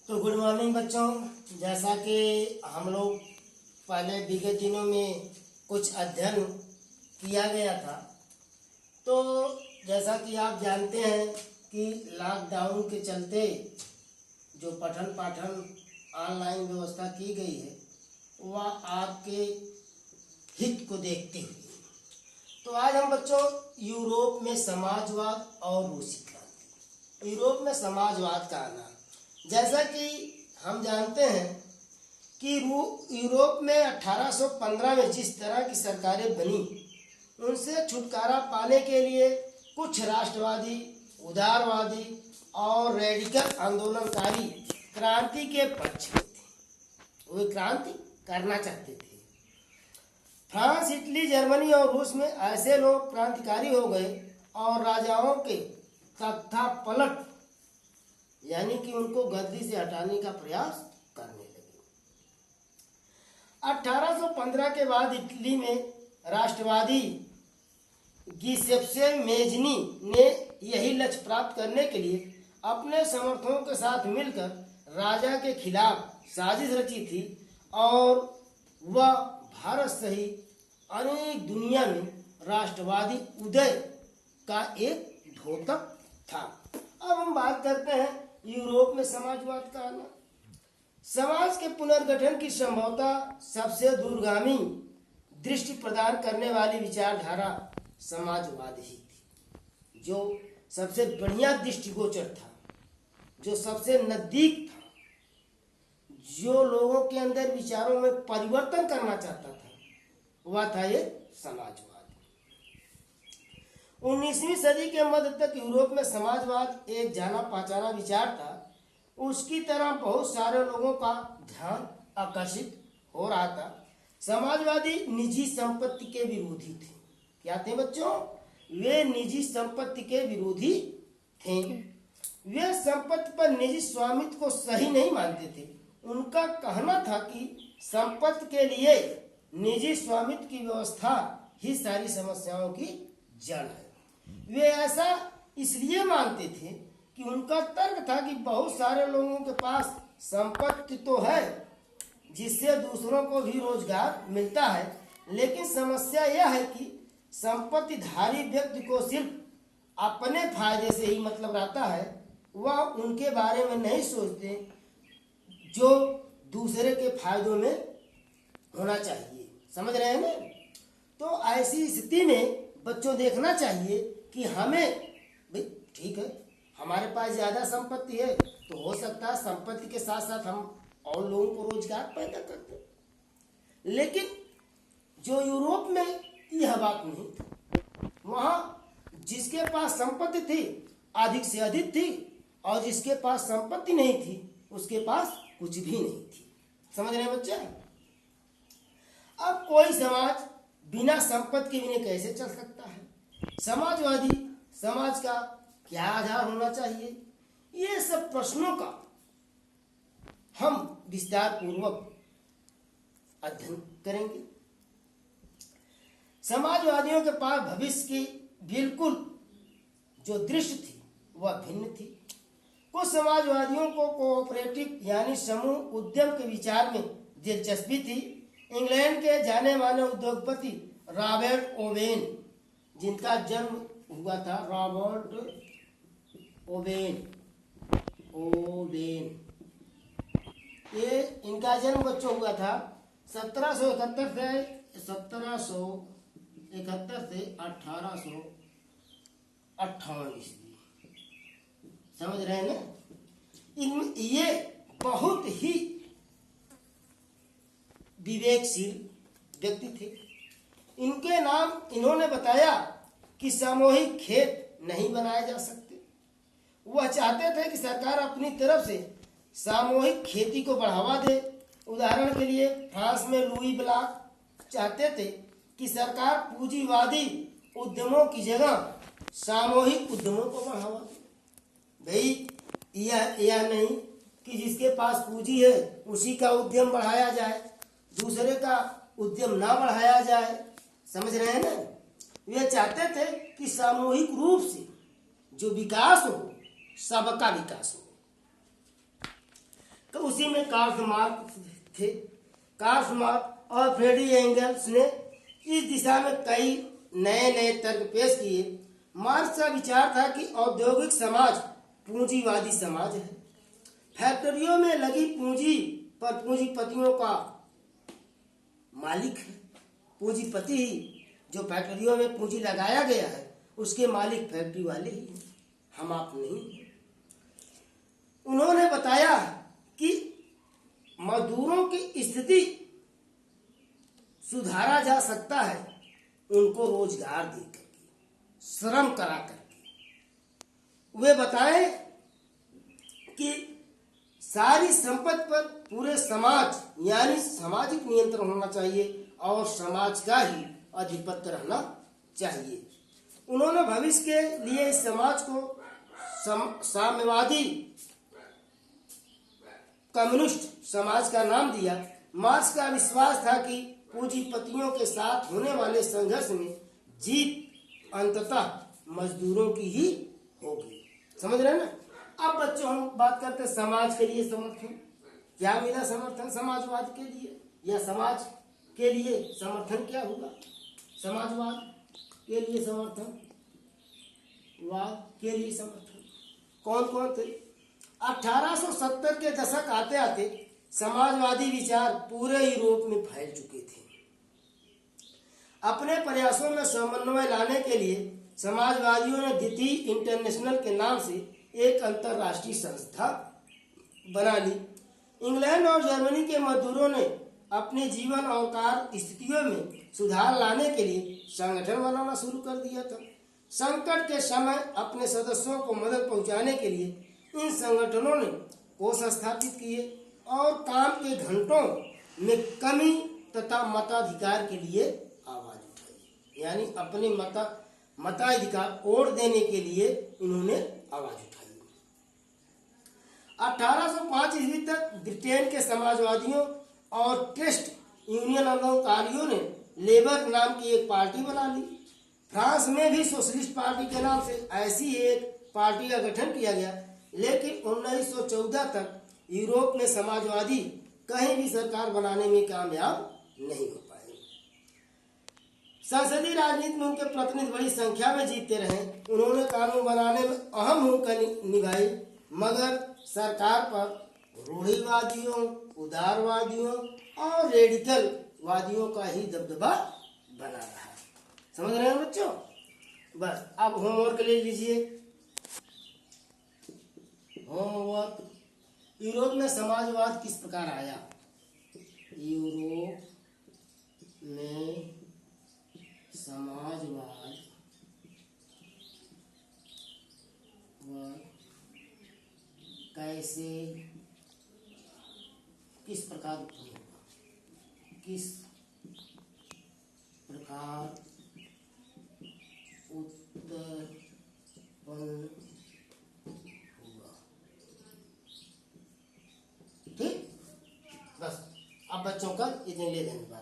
तो good morning बच्चों। जैसा कि हम लोग पहले विगत दिनों में कुछ अध्ययन किया गया था, तो जैसा कि आप जानते हैं कि लॉकडाउन के चलते जो पठन पाठन ऑनलाइन व्यवस्था की गई है वह आपके हित को देखते हुए, तो आज हम बच्चों यूरोप में समाजवाद और रूसी क्रांति, यूरोप में समाजवाद का आना। जैसा कि हम जानते हैं कि यूरोप में 1815 में जिस तरह की सरकारें बनी, उनसे छुटकारा पाने के लिए कुछ राष्ट्रवादी, उदारवादी और रेडिकल आंदोलनकारी क्रांति के पक्ष में थे। वे क्रांति करना चाहते थे। फ्रांस, इटली, जर्मनी और रूस में ऐसे लोग क्रांतिकारी हो गए और राजाओं के तख्ता पलट यानी कि उनको गद्दी से हटाने का प्रयास करने लगे। 1815 के बाद इटली में राष्ट्रवादी गिसेप्पे मेज़नी ने यही लक्ष्य प्राप्त करने के लिए अपने समर्थकों के साथ मिलकर राजा के खिलाफ साजिश रची थी और वह भारत सहित अनेक दुनिया में राष्ट्रवादी उदय का एक द्योतक था। अब हम बात करते हैं यूरोप में समाजवाद का आना। समाज के पुनर्गठन की संभवतः सबसे दूरगामी दृष्टि प्रदान करने वाली विचारधारा समाजवाद ही थी, जो सबसे बढ़िया दृष्टिगोचर था, जो सबसे नजदीक था, जो लोगों के अंदर विचारों में परिवर्तन करना चाहता था, वह था ये समाजवाद। 19वीं सदी के मध्य तक यूरोप में समाजवाद एक जाना पहचाना विचार था। उसकी तरह बहुत सारे लोगों का ध्यान आकर्षित हो रहा था। समाजवादी निजी संपत्ति के विरोधी थे। क्या थे बच्चों? वे निजी संपत्ति के विरोधी थे। वे संपत्ति पर निजी स्वामित्व को सही नहीं मानते थे। उनका कहना था कि संपत्ति के लिए निजी स्वामित्व की व्यवस्था ही सारी समस्याओं की जड़ है। वे ऐसा इसलिए मानते थे कि उनका तर्क था कि बहुत सारे लोगों के पास संपत्ति तो है जिससे दूसरों को भी रोजगार मिलता है, लेकिन समस्या यह है कि संपत्तिधारी व्यक्ति को सिर्फ अपने फायदे से ही मतलब रहता है। वह उनके बारे में नहीं सोचते जो दूसरे के फायदों में होना चाहिए। समझ रहे हैं ना? तो ऐसी स्थिति में बच्चों देखना चाहिए कि हमें भाई ठीक है, हमारे पास ज़्यादा संपत्ति है तो हो सकता है संपत्ति के साथ साथ हम और लोगों को रोजगार पैदा करते, लेकिन जो यूरोप में यह बात नहीं थी। वहाँ जिसके पास संपत्ति थी अधिक से अधिक थी और जिसके पास संपत्ति नहीं थी उसके पास कुछ भी नहीं थी। समझ रहे बच्चे? अब कोई समाज बिना संपत्ति के बिना कैसे चल सकता है? समाजवादी समाज का क्या आधार होना चाहिए? ये सब प्रश्नों का हम विस्तार पूर्वक अध्ययन करेंगे। समाजवादियों के पास भविष्य की बिल्कुल जो दृष्टि थी वह भिन्न थी। कुछ समाजवादियों को कोऑपरेटिव यानी समूह उद्यम के विचार में दिलचस्पी थी। इंग्लैंड के जाने माने उद्योगपति रॉबर्ट ओवेन, जिनका जन्म हुआ था रॉबर्ट ओवेन, ये इनका जन्म बच्चों हुआ था 1771 से 1858 ईस्वी। समझ रहे हैं ना? ये बहुत ही विवेकशील व्यक्ति थे। इनके नाम इन्होंने बताया कि सामूहिक खेत नहीं बनाए जा सकते। वह चाहते थे कि सरकार अपनी तरफ से सामूहिक खेती को बढ़ावा दे। उदाहरण के लिए फ्रांस में लुई ब्लॉक चाहते थे कि सरकार पूंजीवादी उद्यमों की जगह सामूहिक उद्यमों को बढ़ावा दे। भाई यह नहीं कि जिसके पास पूंजी है उसी का उद्यम बढ़ाया जाए, दूसरे का उद्यम ना बढ़ाया जाए। समझ रहे हैं ना? वे चाहते थे कि सामूहिक रूप से जो विकास हो सबका विकास हो। उसी में कार्ल मार्क्स थे। कार्ल मार्क्स और फ्रेडरिक एंगल्स ने इस दिशा में कई नए नए तर्क पेश किए। मार्क्स का विचार था कि औद्योगिक समाज पूंजीवादी समाज है। फैक्ट्रियों में लगी पूंजी पर पूंजीपतियों का मालिक है। पूंजीपति ही, जो फैक्ट्रियों में पूंजी लगाया गया है, उसके मालिक फैक्ट्री वाले ही हैं, हम आप नहीं। उन्होंने बताया कि मजदूरों की स्थिति सुधारा जा सकता है उनको रोजगार दे करके, श्रम करा करके। वे बताएं कि सारी संपत्ति पर पूरे समाज यानी सामाजिक नियंत्रण होना चाहिए और समाज का ही आधिपत्य रहना चाहिए। उन्होंने भविष्य के लिए इस समाज को साम्यवादी कम्युनिस्ट समाज का नाम दिया। मार्क्स का विश्वास था कि पूंजीपतियों के साथ होने वाले संघर्ष में जीत अंततः मजदूरों की ही होगी। समझ रहे हैं ना? अब बच्चों हम बात करते हैं समाज के लिए समर्थन। क्या मिला समर्थन समाजवाद के लिए, या समाज के लिए समर्थन क्या हुआ? समाजवाद के लिए समर्थन, वाद के लिए समर्थन कौन कौन थे? 1870 के दशक आते आते समाजवादी विचार पूरे यूरोप में फैल चुके थे। अपने प्रयासों में समन्वय लाने के लिए समाजवादियों ने द्वितीय इंटरनेशनल के नाम से एक अंतरराष्ट्रीय संस्था बना ली। इंग्लैंड और जर्मनी के मजदूरों ने अपने जीवन और कार्य स्थितियों में सुधार लाने के लिए संगठन बनाना शुरू कर दिया था। संकट के समय अपने सदस्यों को मदद पहुंचाने के लिए इन संगठनों ने कोष स्थापित किए और काम के घंटों में कमी तथा मताधिकार के लिए आवाज उठाई। यानी अपने मताधिकार वोट देने के लिए इन्होंने आवाज उठाई। 1805 ईस्वी तक ब्रिटेन के समाजवादियों और ट्रस्ट यूनियन आंदोलनकारियों ने लेबर नाम की एक पार्टी बना ली। फ्रांस में भी सोशलिस्ट पार्टी के नाम से ऐसी एक पार्टी का गठन किया गया, लेकिन 1914 तक यूरोप में समाजवादी कहीं भी सरकार बनाने में कामयाब नहीं हो पाए। संसदीय राजनीति में उनके प्रतिनिधि बड़ी संख्या में जीतते रहे। उन्होंने कानून बनाने में अहम भूमिका निभाई, मगर सरकार पर रूढ़िवादियों, उदारवादियों और रेडिकल वादियों का ही दबदबा बना रहा। समझ रहे हैं बच्चों? बस अब होमवर्क ले लीजिए। होमवर्क, यूरोप में समाजवाद किस प्रकार आया? यूरोप में समाजवाद कैसे, किस प्रकार उत्पन्न हुआ? किस प्रकार उत्पन्न हुआ? ठीक, बस अब बच्चों का इतने ले धन्यवाद।